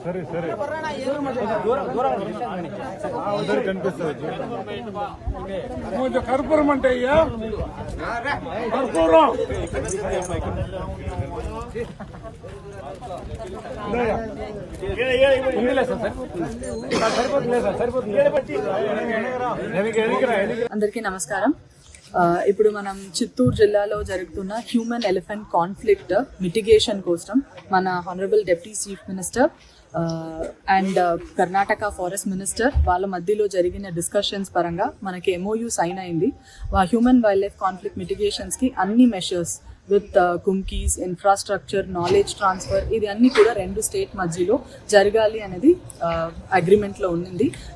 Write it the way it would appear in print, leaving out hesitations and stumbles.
సరే సరే కనిపిస్తుంది కొంచెం కర్పూరం అంటే అయ్యా కర్పూరం అందరికీ నమస్కారం. ఇప్పుడు మనం చిత్తూరు జిల్లాలో జరుగుతున్న హ్యూమన్ ఎలిఫెంట్ కాన్ఫ్లిక్ట్ మిటిగేషన్ కోసం మన honourable deputy chief minister and Karnataka forest minister వాళ్ళ మధ్యలో జరిగిన డిస్కషన్స్ పరంగా మనకి MOU సైన్ అయింది. హ్యూమన్ వైల్డ్ లైఫ్ కాన్ఫ్లిక్ట్ మిటిగేషన్స్కి అన్ని మెషర్స్ విత్ కుంకీస్, ఇన్ఫ్రాస్ట్రక్చర్, నాలెడ్జ్ ట్రాన్స్ఫర్ ఇది అన్ని కూడా 2 స్టేట్ మధ్యలో జరగాలి అనేది అగ్రిమెంట్లో ఉండింది.